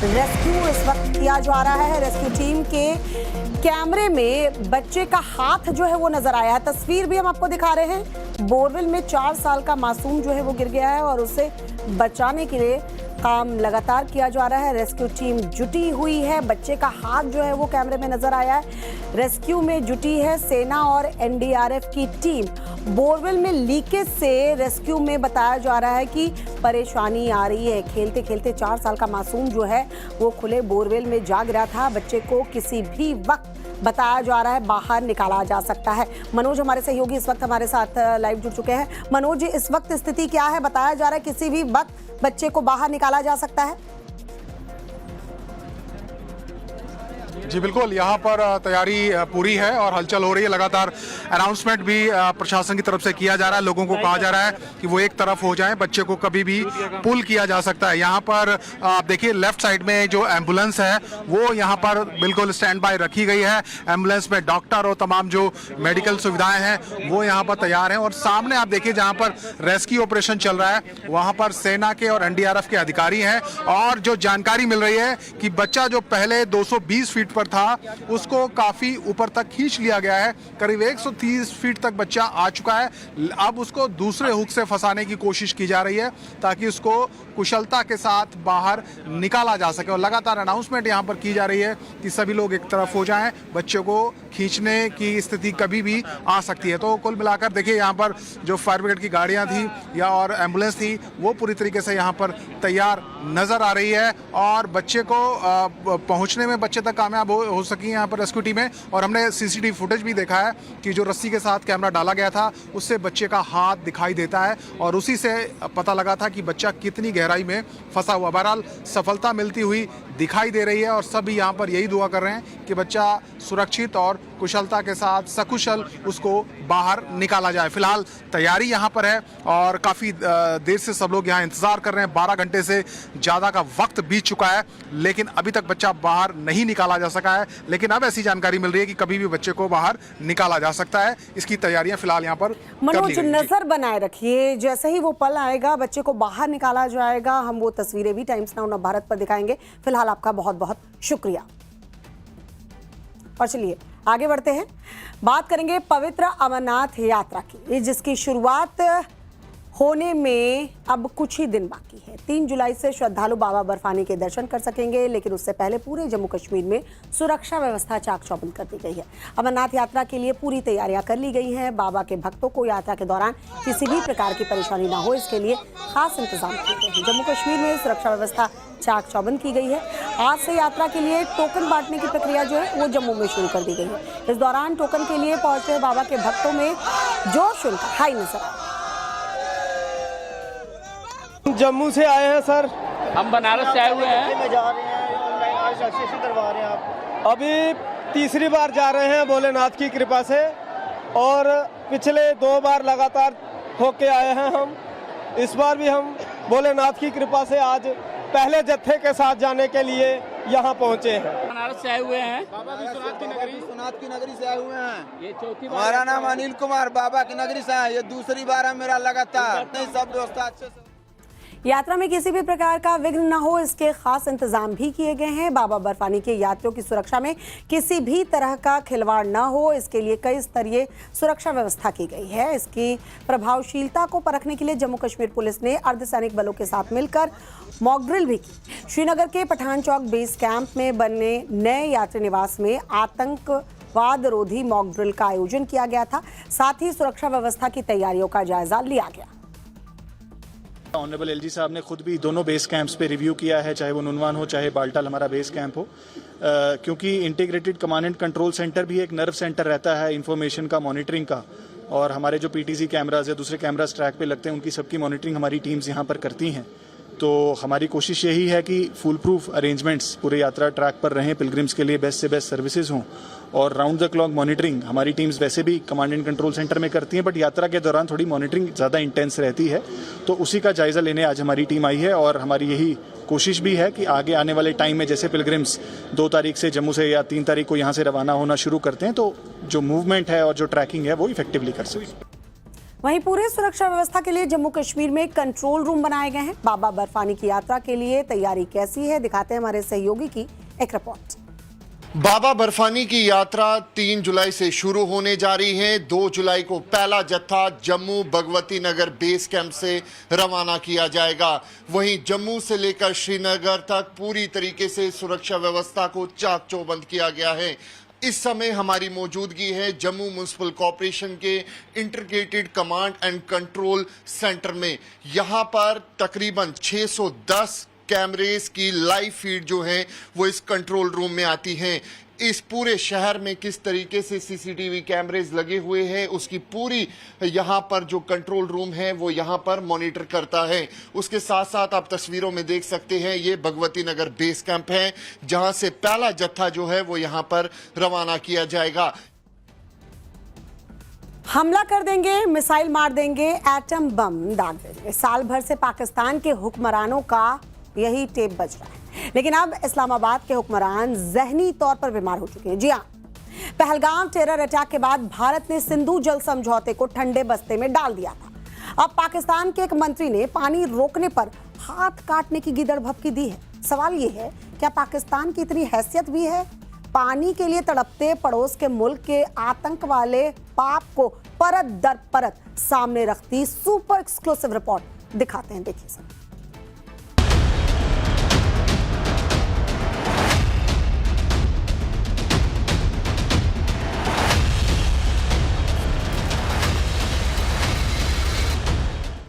Rescue इस वक्त किया जा रहा है। रेस्क्यू टीम के कैमरे में बच्चे का हाथ जो है वो नजर आया है। तस्वीर भी हम आपको दिखा रहे हैं। बोरवेल में 4 साल का मासूम जो है वो गिर गया है और उसे बचाने के लिए काम लगातार किया जा रहा है। रेस्क्यू टीम जुटी हुई है। बच्चे का हाथ जो है वो कैमरे में नजर आया है। रेस्क्यू में जुटी है सेना और एनडीआरएफ की टीम। बोरवेल में लीकेज से रेस्क्यू में बताया जा रहा है कि परेशानी आ रही है। खेलते खेलते 4 साल का मासूम जो है वो खुले बोरवेल में जा गिरा था। बच्चे को किसी भी वक्त बताया जा रहा है बाहर निकाला जा सकता है। मनोज हमारे सहयोगी इस वक्त हमारे साथ लाइव जुड़ चुके हैं। मनोज, इस वक्त स्थिति क्या है? बताया जा रहा है किसी भी वक्त बच्चे को बाहर निकाला जा सकता है। जी बिल्कुल, यहाँ पर तैयारी पूरी है और हलचल हो रही है। लगातार अनाउंसमेंट भी प्रशासन की तरफ से किया जा रहा है। लोगों को कहा जा रहा है कि वो एक तरफ हो जाएं। बच्चे को कभी भी पुल किया जा सकता है। यहाँ पर आप देखिए लेफ्ट साइड में जो एम्बुलेंस है वो यहाँ पर बिल्कुल स्टैंड बाय रखी गई है। एम्बुलेंस में डॉक्टर और तमाम जो मेडिकल सुविधाएं हैं वो यहाँ पर तैयार हैं। और सामने आप देखिए जहाँ पर रेस्क्यू ऑपरेशन चल रहा है वहाँ पर सेना के और एनडीआरएफ के अधिकारी हैं। और जो जानकारी मिल रही है कि बच्चा जो पहले 220 फीट पर था उसको काफी ऊपर तक खींच लिया गया है। करीब 130 फीट तक बच्चा आ चुका है। अब उसको दूसरे हुक से फंसाने की कोशिश की जा रही है ताकि उसको कुशलता के साथ बाहर निकाला जा सके। और लगातार अनाउंसमेंट यहाँ पर की जा रही है कि सभी लोग एक तरफ हो जाएं। बच्चे को खींचने की स्थिति कभी भी आ सकती है। तो कुल मिलाकर देखिए यहाँ पर जो फायर ब्रिगेड की गाड़ियाँ थी या और एम्बुलेंस थी वो पूरी तरीके से यहाँ पर तैयार नजर आ रही है। और बच्चे को पहुँचने में बच्चे तक कामयाब हो सकी यहाँ पर रेस्क्यू टीमें। और हमने सीसीटीवी फुटेज भी देखा है कि जो रस्सी के साथ कैमरा डाला गया था उससे बच्चे का हाथ दिखाई देता है और उसी से पता लगा था कि बच्चा कितनी गहराई में फंसा हुआ। बहरहाल सफलता मिलती हुई दिखाई दे रही है और सभी यहाँ पर यही दुआ कर रहे हैं कि बच्चा सुरक्षित और कुशलता के साथ सकुशल उसको बाहर निकाला जाए। फिलहाल तैयारी यहाँ पर है और काफ़ी देर से सब लोग यहाँ इंतज़ार कर रहे हैं। 12 घंटे से ज़्यादा का वक्त बीत चुका है लेकिन अभी तक बच्चा बाहर नहीं निकाला जा सका है। लेकिन अब ऐसी जानकारी मिल रही है कि कभी भी बच्चे को बाहर निकाला जा सकता है। इसकी तैयारियां फिलहाल यहाँ पर मनोज, नजर बनाए रखिए। जैसे ही वो पल आएगा बच्चे को बाहर निकाला जाएगा हम वो तस्वीरें भी टाइम्स नाउ भारत पर दिखाएंगे। फिलहाल आपका बहुत बहुत शुक्रिया। और चलिए आगे बढ़ते हैं। बात करेंगे पवित्र अमरनाथ यात्रा की, जिसकी शुरुआत होने में अब कुछ ही दिन बाकी है। 3 जुलाई से श्रद्धालु बाबा बर्फानी के दर्शन कर सकेंगे लेकिन उससे पहले पूरे जम्मू कश्मीर में सुरक्षा व्यवस्था चाक चौबंद कर दी गई है। अमरनाथ यात्रा के लिए पूरी तैयारियां कर ली गई हैं। बाबा के भक्तों को यात्रा के दौरान किसी भी प्रकार की परेशानी ना हो इसके लिए खास इंतजाम किए गए हैं। जम्मू कश्मीर में सुरक्षा व्यवस्था चाक चौबंद की गई है। आज से यात्रा के लिए टोकन बांटने की प्रक्रिया जो है वो जम्मू में शुरू कर दी गई है। इस दौरान टोकन के लिए पहुंचे बाबा के भक्तों में जोश उनका हाई नजर आया। जम्मू से आए हैं सर। हम बनारस से आए हुए हैं। में जा रहे हैं, ऑनलाइन रजिस्ट्रेशन करवा रहे हैं आप। अभी तीसरी बार जा रहे हैं भोलेनाथ की कृपा से और पिछले 2 बार लगातार होके आए हैं हम। इस बार भी हम भोलेनाथ की कृपा से आज पहले जत्थे के साथ जाने के लिए यहाँ पहुँचे हैं। बनारस से आए हुए हैं। बाबा विश्वनाथ की नगरी से आए हुए हैं। ये चौथी बार। हमारा नाम अनिल कुमार, बाबा की नगरी से है। ये दूसरी बार है मेरा लगातार। नहीं, सब दोस्त अच्छे से। यात्रा में किसी भी प्रकार का विघ्न न हो इसके खास इंतजाम भी किए गए हैं। बाबा बर्फानी के यात्रियों की सुरक्षा में किसी भी तरह का खिलवाड़ न हो इसके लिए कई स्तरीय सुरक्षा व्यवस्था की गई है। इसकी प्रभावशीलता को परखने के लिए जम्मू कश्मीर पुलिस ने अर्धसैनिक बलों के साथ मिलकर मॉक ड्रिल भी की। श्रीनगर के पठान चौक बेस कैंप में बने नए यात्री निवास में आतंकवाद रोधी मॉक ड्रिल का आयोजन किया गया था। साथ ही सुरक्षा व्यवस्था की तैयारियों का जायजा लिया गया। ऑनरेबल एलजी साहब ने खुद भी दोनों बेस कैंप्स पे रिव्यू किया है, चाहे वो नुनवान हो चाहे बाल्टाल हमारा बेस कैंप हो। क्योंकि integrated command and control centre भी एक नर्व सेंटर रहता है इंफॉर्मेशन का, मॉनिटरिंग का। और हमारे जो पीटीसी कैमराज या दूसरे कैमराज ट्रैक पे लगते हैं उनकी सबकी मॉनिटरिंग हमारी टीम्स यहाँ पर करती हैं। तो हमारी कोशिश यही है कि फुल प्रूफ अरेंजमेंट्स पूरे यात्रा ट्रैक पर रहें, पिलग्रिम्स के लिए बेस्ट से बेस्ट सर्विसेज हों और राउंड द क्लॉक मॉनिटरिंग हमारी टीम्स वैसे भी कमांड एंड कंट्रोल सेंटर में करती हैं, बट यात्रा के दौरान थोड़ी मॉनिटरिंग ज़्यादा इंटेंस रहती है। तो उसी का जायजा लेने आज हमारी टीम आई है और हमारी यही कोशिश भी है कि आगे आने वाले टाइम में जैसे पिलग्रिम्स 2 तारीख से जम्मू से या 3 तारीख को यहाँ से रवाना होना शुरू करते हैं तो जो मूवमेंट है और जो ट्रैकिंग है वो इफेक्टिवली कर सकें। वहीं पूरे सुरक्षा व्यवस्था के लिए जम्मू कश्मीर में कंट्रोल रूम बनाए गए हैं। बाबा बर्फानी की यात्रा के लिए तैयारी कैसी है, दिखाते हैं हमारे सहयोगी की एक रिपोर्ट। बाबा बर्फानी की यात्रा 3 जुलाई से शुरू होने जा रही है। 2 जुलाई को पहला जत्था जम्मू भगवती नगर बेस कैंप से रवाना किया जाएगा। वहीं जम्मू से लेकर श्रीनगर तक पूरी तरीके से सुरक्षा व्यवस्था को चाक चौबंद किया गया है। इस समय हमारी मौजूदगी है जम्मू म्युनिसिपल कॉर्पोरेशन के integrated command and control centre में। यहां पर तकरीबन 610 कैमरेज की लाइव फीड जो है वो इस कंट्रोल रूम में आती हैं। इस पूरे शहर में किस तरीके से सीसीटीवी कैमरेज लगे हुए हैं उसकी पूरी यहाँ पर जो कंट्रोल रूम है वो यहाँ पर मॉनिटर करता है। उसके साथ साथ आप तस्वीरों में देख सकते हैं ये भगवती नगर बेस कैंप है जहाँ से पहला जत्था जो है वो यहाँ पर रवाना किया जाएगा। हमला कर देंगे, मिसाइल मार देंगे, एटम बम दाग देंगे, साल भर से पाकिस्तान के हुक्मरानों का यही टेप बज रहा है। लेकिन अब इस्लामाबाद के हुक्मरान जहनी तौर पर बीमार हो चुके हैं। जी हाँ, पहलगाम टेरर अटैक के बाद भारत ने सिंधु जल समझौते को ठंडे बस्ते में डाल दिया था। अब पाकिस्तान के एक मंत्री ने पानी रोकने पर हाथ काटने की गिदड़ भभकी दी है। सवाल ये है, क्या पाकिस्तान की इतनी हैसियत भी है? पानी के लिए तड़पते पड़ोस के मुल्क के आतंक वाले पाप को परत दर परत सामने रखती सुपर एक्सक्लूसिव रिपोर्ट दिखाते हैं, देखिए सर।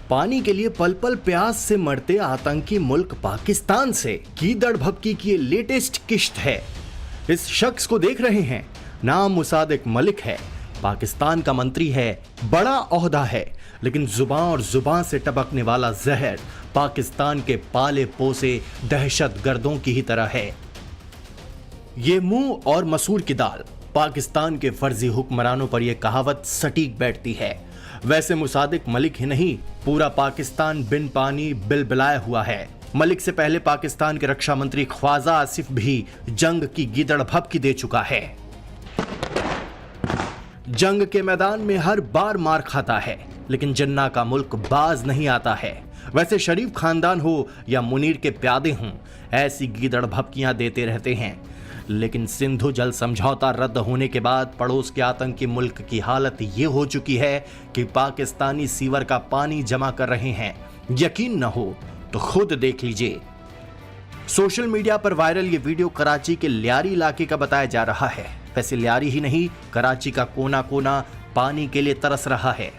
पानी के लिए पल पल प्यास से मरते आतंकी मुल्क पाकिस्तान से कीदड़ भभकी की लेटेस्ट किश्त है। इस शख्स को देख रहे हैं, नाम मुसादिक मलिक है, पाकिस्तान का मंत्री है, बड़ा ओहदा है, लेकिन जुबान और जुबान से टपकने वाला जहर पाकिस्तान के पाले पोसे दहशतगर्दों की ही तरह है। ये मुंह और मसूर की दाल, पाकिस्तान के फर्जी हुक्मरानों पर यह कहावत सटीक बैठती है। वैसे मुसादिक मलिक ही नहीं, पूरा पाकिस्तान बिन पानी बिलबिलाया हुआ है। मलिक से पहले पाकिस्तान के रक्षा मंत्री ख्वाजा आसिफ भी जंग की गिदड़ भभकी दे चुका है। जंग के मैदान में हर बार मार खाता है, लेकिन जिन्ना का मुल्क बाज नहीं आता है। वैसे शरीफ खानदान हो या मुनीर के प्यादे हों, ऐसी गिदड़ भभकियां देते रहते हैं। लेकिन सिंधु जल समझौता रद्द होने के बाद पड़ोस के आतंकी मुल्क की हालत ये हो चुकी है कि पाकिस्तानी सीवर का पानी जमा कर रहे हैं। यकीन न हो तो खुद देख लीजिए। सोशल मीडिया पर वायरल ये वीडियो कराची के लियारी इलाके का बताया जा रहा है। वैसे लियारी ही नहीं, कराची का कोना कोना पानी के लिए तरस रहा है।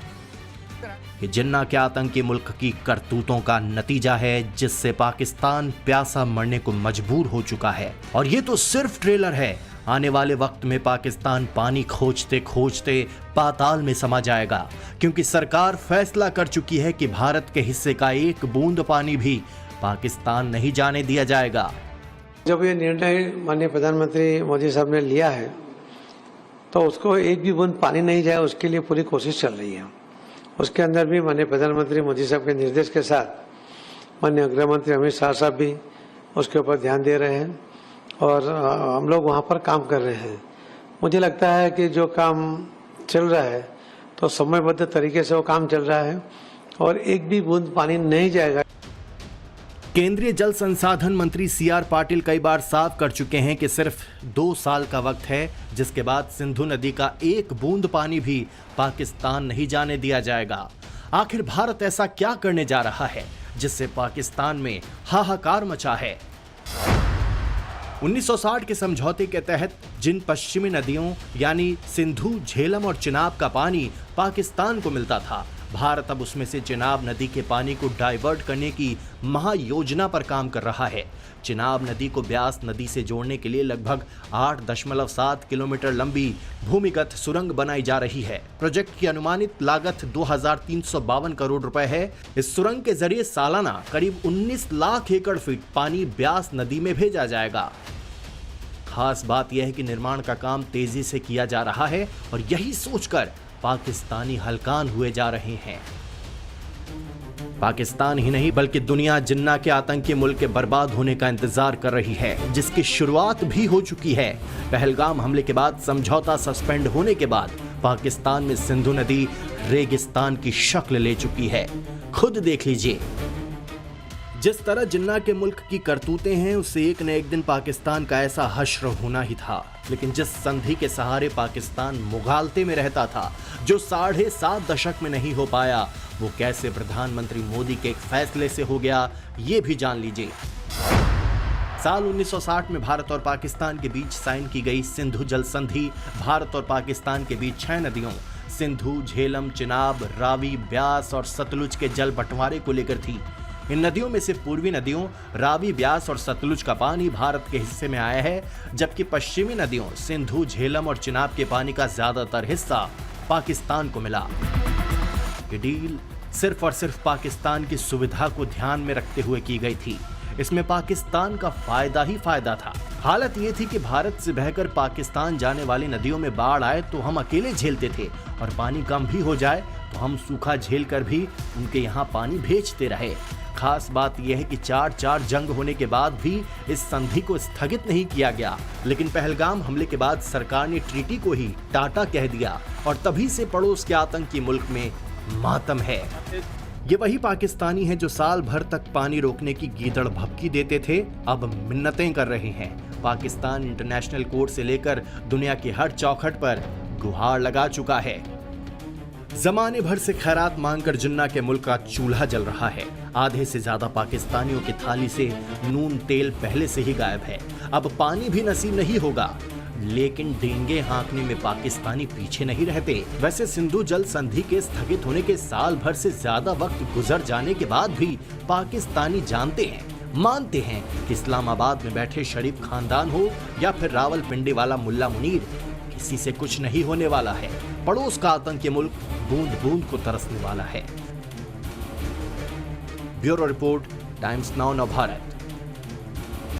ये जिन्ना के आतंकी मुल्क की करतूतों का नतीजा है, जिससे पाकिस्तान प्यासा मरने को मजबूर हो चुका है। और ये तो सिर्फ ट्रेलर है, आने वाले वक्त में पाकिस्तान पानी खोजते खोजते पाताल में समा जाएगा, क्योंकि सरकार फैसला कर चुकी है कि भारत के हिस्से का एक बूंद पानी भी पाकिस्तान नहीं जाने दिया जाएगा। जब ये निर्णय माननीय प्रधानमंत्री मोदी साहब ने लिया है तो उसको एक भी बूंद पानी नहीं जाए, उसके लिए पूरी कोशिश चल रही है। उसके अंदर भी माननीय प्रधानमंत्री मोदी साहब के निर्देश के साथ माननीय गृह मंत्री अमित शाह साहब भी उसके ऊपर ध्यान दे रहे हैं और हम लोग वहाँ पर काम कर रहे हैं। मुझे लगता है कि जो काम चल रहा है तो समयबद्ध तरीके से वो काम चल रहा है और एक भी बूंद पानी नहीं जाएगा। केंद्रीय जल संसाधन मंत्री सीआर पाटिल कई बार साफ कर चुके हैं कि सिर्फ 2 साल का वक्त है, जिसके बाद सिंधु नदी का एक बूंद पानी भी पाकिस्तान नहीं जाने दिया जाएगा। आखिर भारत ऐसा क्या करने जा रहा है जिससे पाकिस्तान में हाहाकार मचा है? 1960 के समझौते के तहत जिन पश्चिमी नदियों यानी सिंधु, झेलम और चिनाब का पानी पाकिस्तान को मिलता था, भारत अब उसमें से चिनाब नदी के पानी को डाइवर्ट करने की महायोजना पर काम कर रहा है। चिनाब नदी को ब्यास नदी से जोड़ने के लिए लगभग 8.7 किलोमीटर लंबी भूमिगत सुरंग बनाई जा रही है। प्रोजेक्ट की अनुमानित लागत 2352 करोड़ रुपए है। इस सुरंग के जरिए सालाना करीब 19 लाख एकड़ फीट पानी ब्यास नदी में भेजा जाएगा। खास बात यह है कि निर्माण का काम तेजी से किया जा रहा है और यही सोचकर पाकिस्तानी हलकान हुए जा रहे हैं। पाकिस्तान ही नहीं बल्कि दुनिया जिन्ना के आतंकी मुल्क के बर्बाद होने का इंतजार कर रही है, जिसकी शुरुआत भी हो चुकी है। पहलगाम हमले के बाद समझौता सस्पेंड होने के बाद पाकिस्तान में सिंधु नदी रेगिस्तान की शक्ल ले चुकी है। खुद देख लीजिए। जिस तरह जिन्ना के मुल्क की करतूतें हैं, उससे एक न एक दिन पाकिस्तान का ऐसा हश्र होना ही था। लेकिन जिस संधि के सहारे पाकिस्तान मुगालते में रहता था, जो 7.5 दशक में नहीं हो पाया, वो कैसे प्रधानमंत्री मोदी के एक फैसले से हो गया, ये भी जान लीजिए। साल 1960 में भारत और पाकिस्तान के बीच साइन की गई सिंधु जल संधि भारत और पाकिस्तान के बीच 6 नदियों सिंधु, झेलम, चिनाब, रावी, ब्यास और सतलुज के जल बंटवारे को लेकर थी। इन नदियों में से पूर्वी नदियों रावी, ब्यास और सतलुज का पानी भारत के हिस्से में आया है, जबकि पश्चिमी नदियों सिंधु, झेलम और चिनाब के पानी का ज्यादातर हिस्सा पाकिस्तान को मिला। ये डील सिर्फ और सिर्फ पाकिस्तान की सुविधा को ध्यान में रखते हुए की गई थी। इसमें पाकिस्तान का फायदा ही फायदा था। हालत ये थी कि भारत से बहकर पाकिस्तान जाने वाली नदियों में बाढ़ आए तो हम अकेले झेलते थे, और पानी कम भी हो जाए तो हम सूखा झेल कर भी उनके यहाँ पानी भेजते रहे। खास बात यह है कि 4 जंग होने के बाद भी इस संधि को स्थगित नहीं किया गया, लेकिन पहलगाम हमले के बाद सरकार ने ट्रीटी को ही टाटा कह दिया, और तभी से पड़ोस के आतंकी मुल्क में मातम है। ये वही पाकिस्तानी हैं जो साल भर तक पानी रोकने की गीदड़ भभकी देते थे, अब मिन्नतें कर रहे हैं। पाकिस्तान इंटरनेशनल कोर्ट से लेकर दुनिया की हर चौखट पर गुहार लगा चुका है। जमाने भर से खैरात मांगकर जिन्ना के मुल्क का चूल्हा जल रहा है। आधे से ज्यादा पाकिस्तानियों की थाली से नून तेल पहले से ही गायब है। अब पानी भी नसीब नहीं होगा, लेकिन डेंगे हाँकने में पाकिस्तानी पीछे नहीं रहते। वैसे सिंधु जल संधि के स्थगित होने के साल भर से ज्यादा वक्त गुजर जाने के बाद भी पाकिस्तानी जानते हैं, मानते हैं कि इस्लामाबाद में बैठे शरीफ खानदान हो या फिर रावलपिंडी वाला मुल्ला मुनीर, किसी से कुछ नहीं होने वाला है। पड़ोस का आतंकी मुल्क बूंद बूंद को तरसने वाला है। ब्यूरो रिपोर्ट, टाइम्स नाउ नव भारत।